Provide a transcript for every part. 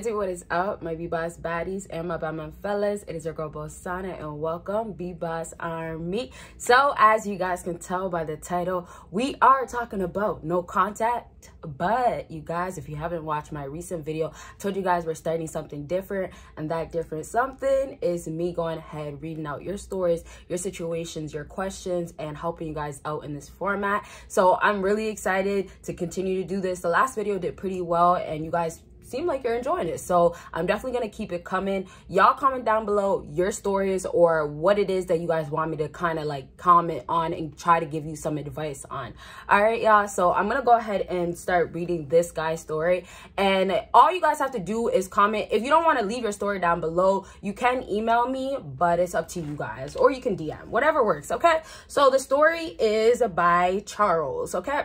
Hey, what is up, my BBossBaddies and my Batman fellas? It is your girl Bosana and welcome BBossArmy. So as you guys can tell by the title, we are talking about no contact. But you guys, if you haven't watched my recent video, I told you guys we're starting something different, and that different something is me going ahead reading out your stories, your situations, your questions, and helping you guys out in this format. So I'm really excited to continue to do this. The last video did pretty well and you guys seem like you're enjoying it, so I'm definitely gonna keep it coming. Y'all comment down below your stories or what it is that you guys want me to kind of like comment on and try to give you some advice on. All right, y'all, so I'm gonna go ahead and start reading this guy's story, and all you guys have to do is comment. If you don't want to leave your story down below, you can email me, but it's up to you guys, or you can DM, whatever works. Okay, so the story is by Charles. Okay,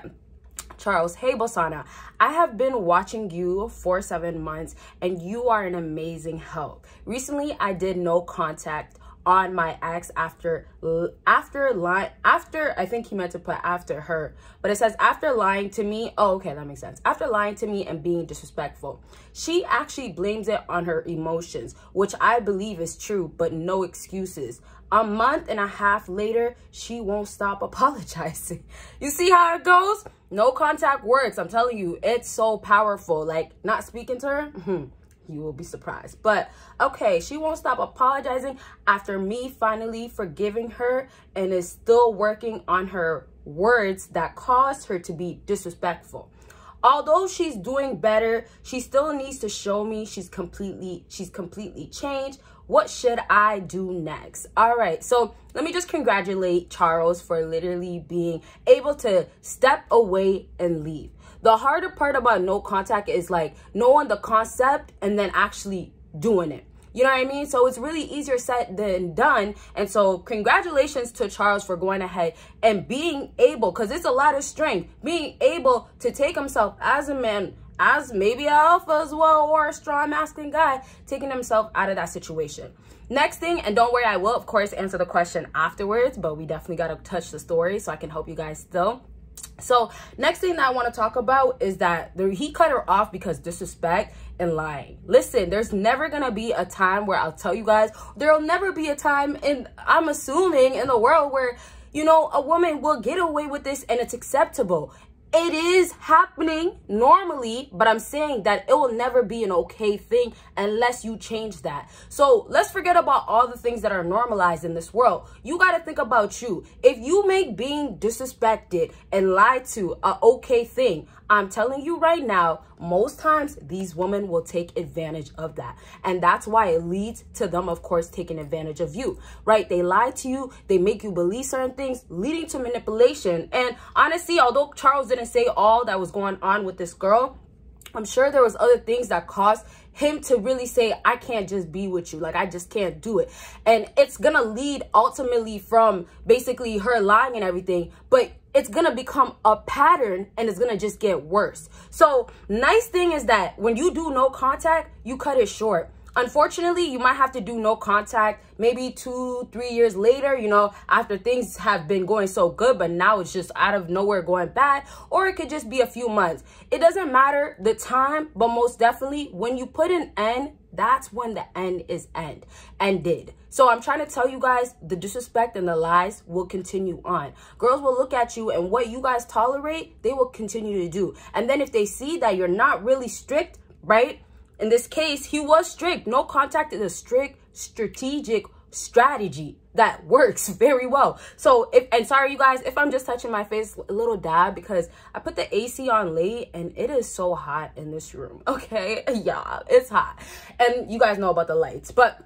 Charles, hey Bosana, I have been watching you for 7 months and you are an amazing help. Recently, I did no contact on my ex after I think he meant to put after her, but it says after lying to me. Oh, okay, that makes sense. After lying to me and being disrespectful. She actually blames it on her emotions, which I believe is true, but no excuses. A month and a half later, she won't stop apologizing. You see how it goes? No contact works. I'm telling you, it's so powerful. Like, not speaking to her, you will be surprised. But okay, she won't stop apologizing after me finally forgiving her and is still working on her words that caused her to be disrespectful. Although she's doing better, she still needs to show me she's completely changed. What should I do next? All right, so let me just congratulate Charles for literally being able to step away and leave. The harder part about no contact is like knowing the concept and then actually doing it. You know what I mean? So it's really easier said than done. And so congratulations to Charles for going ahead and being able, because it's a lot of strength, being able to take himself as a man, as maybe an alpha as well, or a strong masculine guy, taking himself out of that situation. Next thing, and don't worry, I will of course answer the question afterwards, but we definitely got to touch the story so I can help you guys still. So next thing that I want to talk about is that he cut her off because disrespect and lying. Listen, there's never gonna be a time where I'll tell you guys, there'll never be a time in, I'm assuming, in the world where, you know, a woman will get away with this and it's acceptable. It is happening normally, but I'm saying that it will never be an okay thing unless you change that. So let's forget about all the things that are normalized in this world. You got to think about you. If you make being disrespected and lied to an okay thing, I'm telling you right now, most times these women will take advantage of that. And that's why it leads to them, of course, taking advantage of you, right? They lie to you. They make you believe certain things, leading to manipulation. And honestly, although Charles didn't say all that was going on with this girl, I'm sure there was other things that caused him to really say, I can't just be with you. Like, I just can't do it. And it's going to lead ultimately from basically her lying and everything, but it's going to become a pattern and it's going to just get worse. So nice thing is that when you do no contact, you cut it short. Unfortunately, you might have to do no contact maybe 2-3 years later, you know, after things have been going so good, but now it's just out of nowhere going bad, or it could just be a few months. It doesn't matter the time, but most definitely when you put an end, that's when the end is ended. So I'm trying to tell you guys, the disrespect and the lies will continue on. Girls will look at you and what you guys tolerate, they will continue to do. And then if they see that you're not really strict, right? In this case, he was strict. No contact is a strict, strategic strategy that works very well. So, and sorry, you guys, if I'm just touching my face a little dab because I put the AC on late and it is so hot in this room. Okay, yeah, it's hot. And you guys know about the lights. But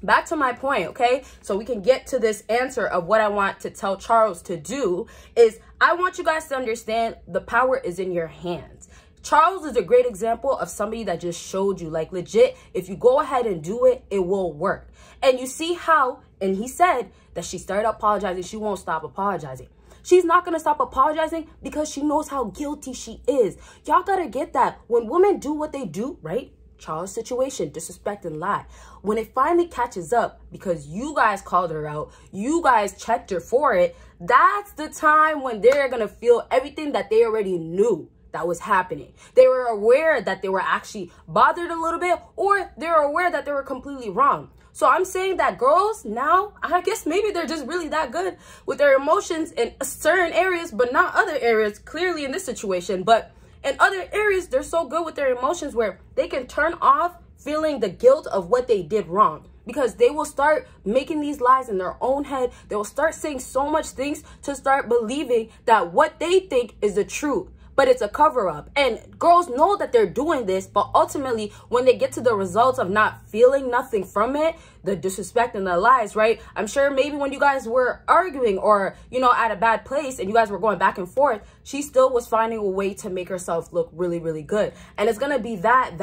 back to my point, okay? So we can get to this answer of what I want to tell Charles to do is I want you guys to understand the power is in your hands. Charles is a great example of somebody that just showed you, like, legit, if you go ahead and do it, it will work. And you see how, and he said that she started apologizing. She won't stop apologizing. She's not going to stop apologizing because she knows how guilty she is. Y'all got to get that. When women do what they do, right? Charles' situation, disrespect and lie. When it finally catches up, because you guys called her out, you guys checked her for it, that's the time when they're going to feel everything that they already knew. that was happening. They were aware that they were actually bothered a little bit, or they were aware that they were completely wrong. So I'm saying that girls now, I guess maybe they're just really that good with their emotions in certain areas, but not other areas, clearly in this situation. But in other areas, they're so good with their emotions where they can turn off feeling the guilt of what they did wrong. Because they will start making these lies in their own head. They will start saying so much things to start believing that what they think is the truth. But it's a cover-up. And girls know that they're doing this, but ultimately, when they get to the results of not feeling nothing from it, the disrespect and the lies, right? I'm sure maybe when you guys were arguing or, you know, at a bad place and you guys were going back and forth, she still was finding a way to make herself look really, really good. And it's going to be that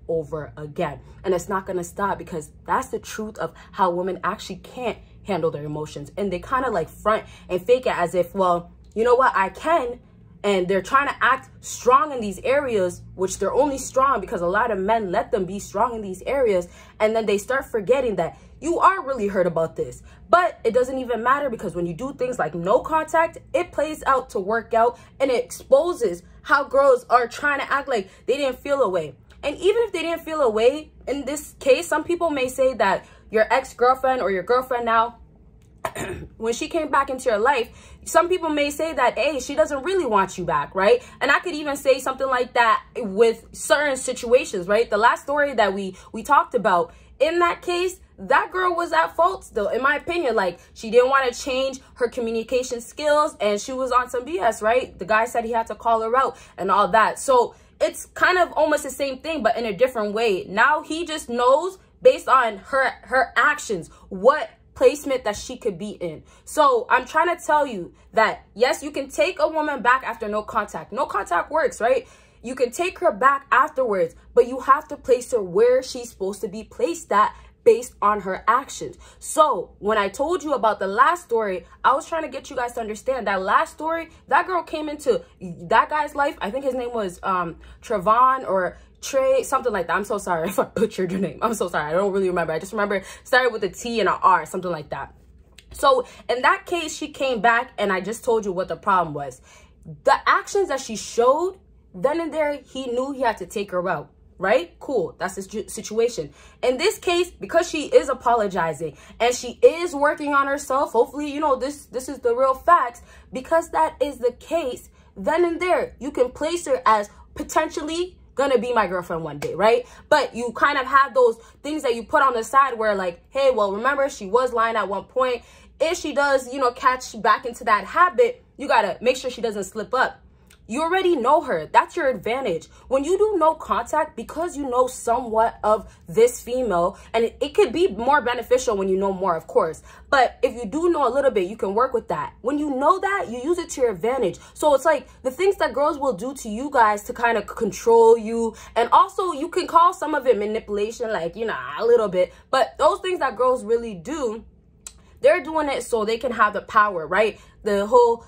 over again. And it's not going to stop, because that's the truth of how women actually can't handle their emotions. And they kind of like front and fake it as if, well, you know what, I can. And they're trying to act strong in these areas, which they're only strong because a lot of men let them be strong in these areas. And then they start forgetting that you are really hurt about this. But it doesn't even matter, because when you do things like no contact, it plays out to work out, and it exposes how girls are trying to act like they didn't feel a way. And even if they didn't feel a way, in this case, some people may say that your ex-girlfriend or your girlfriend now, when she came back into your life, some people may say that, hey, she doesn't really want you back, right? And I could even say something like that with certain situations, right? The last story that we talked about, in that case, that girl was at fault still, in my opinion. Like, she didn't want to change her communication skills, and she was on some BS, right? The guy said he had to call her out and all that. So it's kind of almost the same thing, but in a different way. Now he just knows, based on her actions, what placement that she could be in. So I'm trying to tell you that, yes, you can take a woman back after no contact. No contact works, right? You can take her back afterwards, but you have to place her where she's supposed to be placed at, based on her actions. So when I told you about the last story, I was trying to get you guys to understand that last story, that girl came into that guy's life. I think his name was Trevon or Trey, something like that. I'm so sorry if I butchered your name. I'm so sorry. I don't really remember. I just remember it started with a T and an R, something like that. So in that case, she came back, and I just told you what the problem was. The actions that she showed, then and there, he knew he had to take her out. Right? Cool. That's the situation. In this case, because she is apologizing and she is working on herself, hopefully, you know, this is the real facts. Because that is the case, then and there, you can place her as potentially gonna be my girlfriend one day, right? But you kind of have those things that you put on the side where, like, hey, well, remember, she was lying at one point. If she does, you know, catch back into that habit, you gotta make sure she doesn't slip up. You already know her. That's your advantage. When you do no contact, because you know somewhat of this female, and it could be more beneficial when you know more, of course. But if you do know a little bit, you can work with that. When you know that, you use it to your advantage. So it's like the things that girls will do to you guys to kind of control you. And also, you can call some of it manipulation, like, you know, a little bit. But those things that girls really do, they're doing it so they can have the power, right? The whole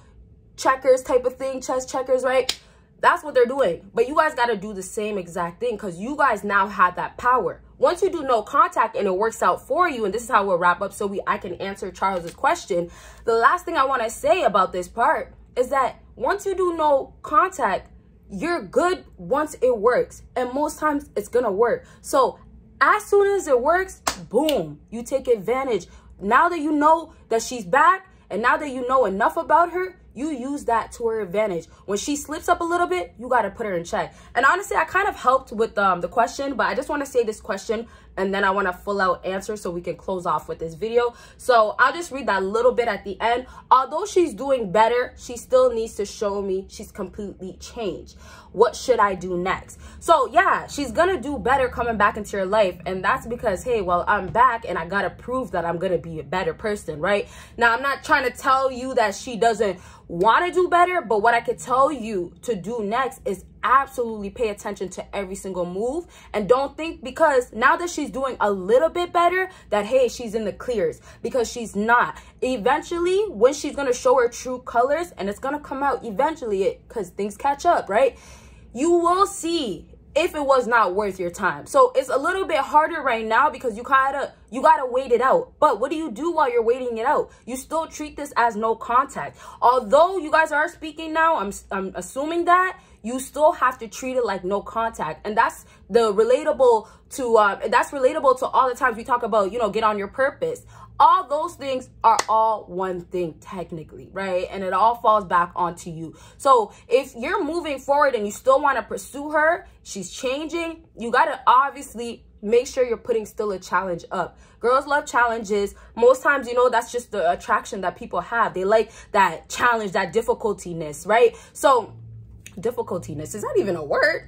checkers type of thing, chess checkers, right? That's what they're doing. But you guys got to do the same exact thing, because you guys now have that power. Once you do no contact and it works out for you, and this is how we'll wrap up so I can answer Charles's question. The last thing I want to say about this part is that once you do no contact, you're good once it works. And most times it's going to work. So as soon as it works, boom, you take advantage. Now that you know that she's back, and now that you know enough about her, you use that to her advantage. When she slips up a little bit, you got to put her in check. And honestly, I kind of helped with the question, but I just want to say this question, and then I want a full out answer so we can close off with this video. So I'll just read that little bit at the end. Although she's doing better, she still needs to show me she's completely changed. What should I do next? So yeah, she's gonna do better coming back into your life, and that's because, hey, well, I'm back and I gotta prove that I'm gonna be a better person, right? Now, I'm not trying to tell you that she doesn't want to do better, but what I could tell you to do next is absolutely pay attention to every single move, and don't think because now that she's doing a little bit better that, hey, she's in the clears, because she's not. Eventually, when she's gonna show her true colors, and it's gonna come out eventually, because things catch up, right? You will see if it was not worth your time. So it's a little bit harder right now because you gotta wait it out. But what do you do while you're waiting it out? You still treat this as no contact. Although you guys are speaking now, I'm assuming that you still have to treat it like no contact. And that's relatable to all the times we talk about, you know, get on your purpose. All those things are all one thing technically, right? And it all falls back onto you. So if you're moving forward and you still want to pursue her, she's changing, you got to obviously make sure you're putting still a challenge up. Girls love challenges. Most times, you know, that's just the attraction that people have. They like that challenge, that difficultiness, right? So difficultiness, is that even a word?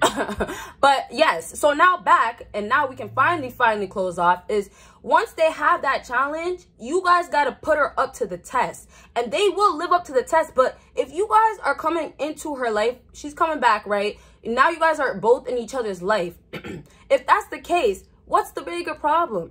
But yes, so now back, and now we can finally close off, is once they have that challenge, you guys got to put her up to the test, and they will live up to the test. But if you guys are coming into her life, she's coming back, right? Now you guys are both in each other's life. If that's the case, what's the bigger problem?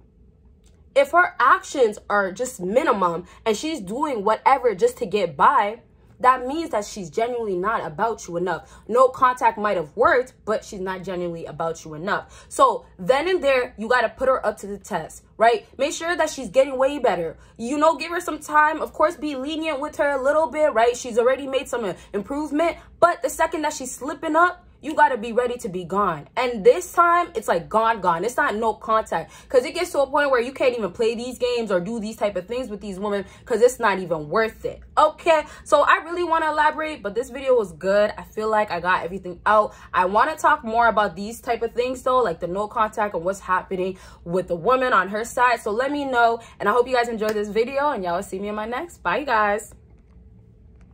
If her actions are just minimum and she's doing whatever just to get by, that means that she's genuinely not about you enough. No contact might have worked, but she's not genuinely about you enough. So then and there, you got to put her up to the test, right? Make sure that she's getting way better. You know, give her some time. Of course, be lenient with her a little bit, right? She's already made some improvement. But the second that she's slipping up, you got to be ready to be gone. And this time, it's like gone. It's not no contact. Because it gets to a point where you can't even play these games or do these type of things with these women because it's not even worth it. Okay, so I really want to elaborate, but this video was good. I feel like I got everything out. I want to talk more about these type of things though, like the no contact and what's happening with the woman on her side. So let me know. And I hope you guys enjoyed this video, and y'all will see me in my next. Bye, guys.